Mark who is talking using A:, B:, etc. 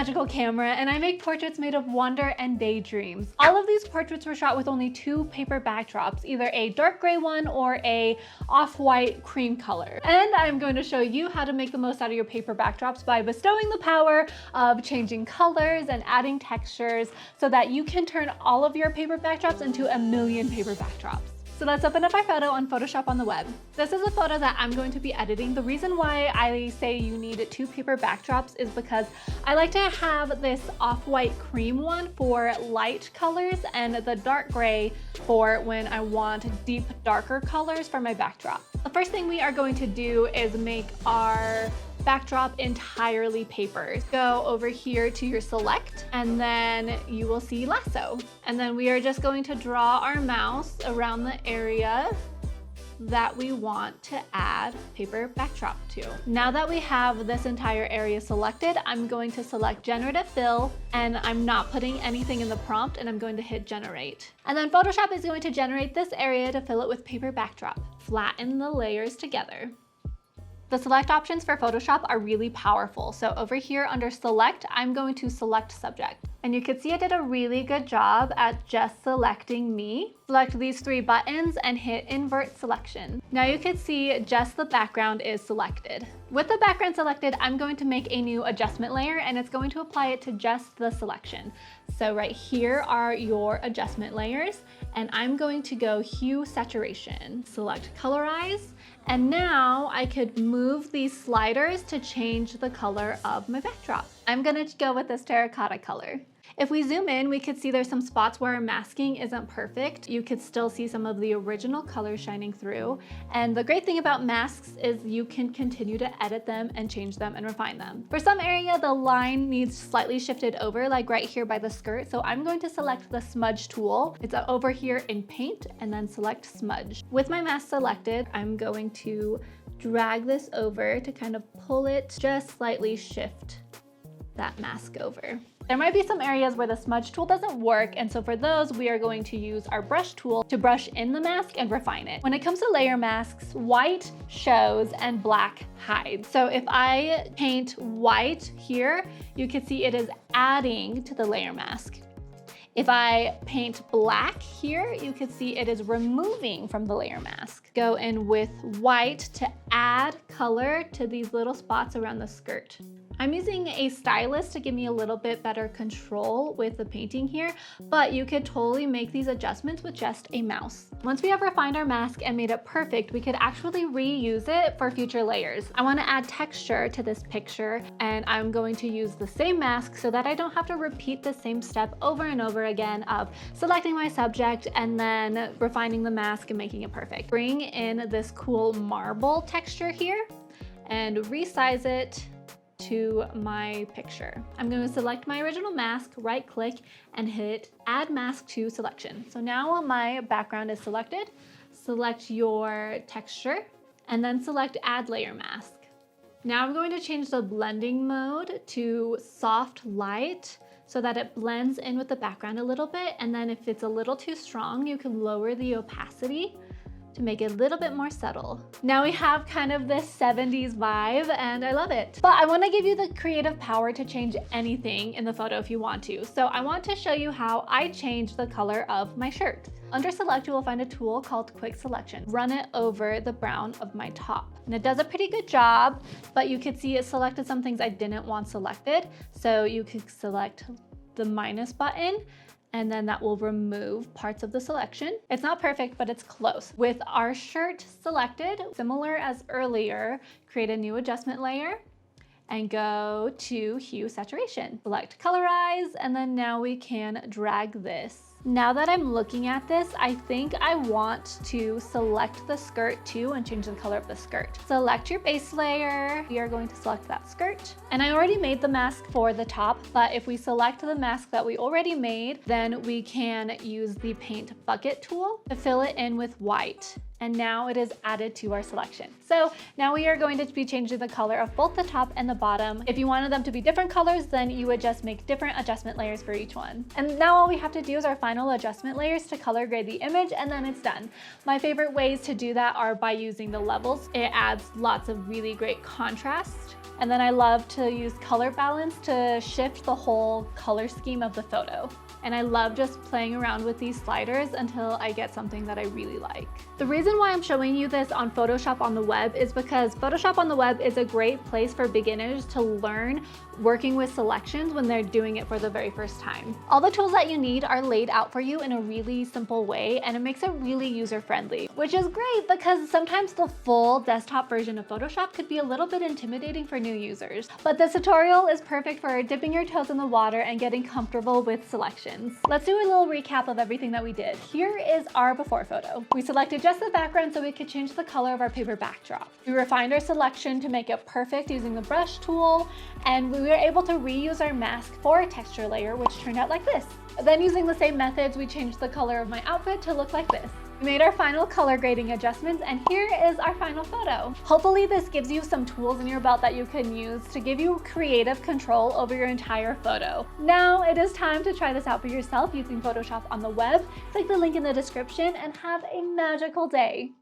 A: magical camera and I make portraits made of wonder and daydreams. All of these portraits were shot with only 2 paper backdrops, either a dark gray one or a off-white cream color. And I'm going to show you how to make the most out of your paper backdrops by bestowing the power of changing colors and adding textures so that you can turn all of your paper backdrops into a million paper backdrops. So let's open up our photo on Photoshop on the web. This is a photo that I'm going to be editing. The reason why I say you need 2 paper backdrops is because I like to have this off-white cream one for light colors and the dark gray for when I want deep, darker colors for my backdrop. The first thing we are going to do is make our backdrop entirely paper. Go over here to your select and then you will see lasso. And then we are just going to draw our mouse around the area that we want to add paper backdrop to. Now that we have this entire area selected, I'm going to select generative fill and I'm not putting anything in the prompt and I'm going to hit generate. And then Photoshop is going to generate this area to fill it with paper backdrop. Flatten the layers together. The select options for Photoshop are really powerful. So over here under select, I'm going to select subject. And you can see I did a really good job at just selecting me. Select these 3 buttons and hit invert selection. Now you can see just the background is selected. With the background selected, I'm going to make a new adjustment layer and it's going to apply it to just the selection. So right here are your adjustment layers and I'm going to go hue saturation, select colorize, and now I could move these sliders to change the color of my backdrop. I'm gonna go with this terracotta color. If we zoom in, we could see there's some spots where our masking isn't perfect. You could still see some of the original colors shining through. And the great thing about masks is you can continue to edit them and change them and refine them. For some area, the line needs slightly shifted over, like right here by the skirt. So I'm going to select the smudge tool. It's over here in paint and then select smudge. With my mask selected, I'm going to drag this over to kind of pull it, just slightly shift that mask over. There might be some areas where the smudge tool doesn't work, and so for those, we are going to use our brush tool to brush in the mask and refine it. When it comes to layer masks, white shows and black hides. So if I paint white here, you can see it is adding to the layer mask. If I paint black here, you can see it is removing from the layer mask. Go in with white to add color to these little spots around the skirt. I'm using a stylus to give me a little bit better control with the painting here, but you could totally make these adjustments with just a mouse. Once we have refined our mask and made it perfect, we could actually reuse it for future layers. I want to add texture to this picture, and I'm going to use the same mask so that I don't have to repeat the same step over and over again of selecting my subject and then refining the mask and making it perfect. Bring in this cool marble texture here and resize it to my picture. I'm going to select my original mask, right click, and hit add mask to selection. So now my background is selected. Select your texture and then select add layer mask. Now I'm going to change the blending mode to soft light so that it blends in with the background a little bit. And then if it's a little too strong, you can lower the opacity to make it a little bit more subtle. Now we have kind of this 70s vibe and I love it. But I want to give you the creative power to change anything in the photo if you want to. So I want to show you how I changed the color of my shirt. Under select, you will find a tool called quick selection. Run it over the brown of my top. And it does a pretty good job, but you can see it selected some things I didn't want selected. So you could select the minus button and then that will remove parts of the selection. It's not perfect, but it's close. With our shirt selected, similar as earlier, create a new adjustment layer and go to hue saturation. Select colorize, and then now we can drag this. Now that I'm looking at this, I think I want to select the skirt too and change the color of the skirt. Select your base layer. We are going to select that skirt. And I already made the mask for the top, but if we select the mask that we already made, then we can use the paint bucket tool to fill it in with white. And now it is added to our selection. So now we are going to be changing the color of both the top and the bottom. If you wanted them to be different colors, then you would just make different adjustment layers for each one. And now all we have to do is our final adjustment layers to color grade the image, and then it's done. My favorite ways to do that are by using the levels. It adds lots of really great contrast And then I love to use color balance to shift the whole color scheme of the photo. And I love just playing around with these sliders until I get something that I really like. The reason why I'm showing you this on Photoshop on the web is because Photoshop on the web is a great place for beginners to learn working with selections when they're doing it for the very first time. All the tools that you need are laid out for you in a really simple way, and it makes it really user-friendly, which is great because sometimes the full desktop version of Photoshop could be a little bit intimidating for new users. But this tutorial is perfect for dipping your toes in the water and getting comfortable with selections. Let's do a little recap of everything that we did. Here is our before photo. We selected just the background so we could change the color of our paper backdrop. We refined our selection to make it perfect using the brush tool, and we were able to reuse our mask for a texture layer, which turned out like this. Then using the same methods, we changed the color of my outfit to look like this. We made our final color grading adjustments, and here is our final photo. Hopefully this gives you some tools in your belt that you can use to give you creative control over your entire photo. Now it is time to try this out for yourself using Photoshop on the web. Click the link in the description and have a magical day.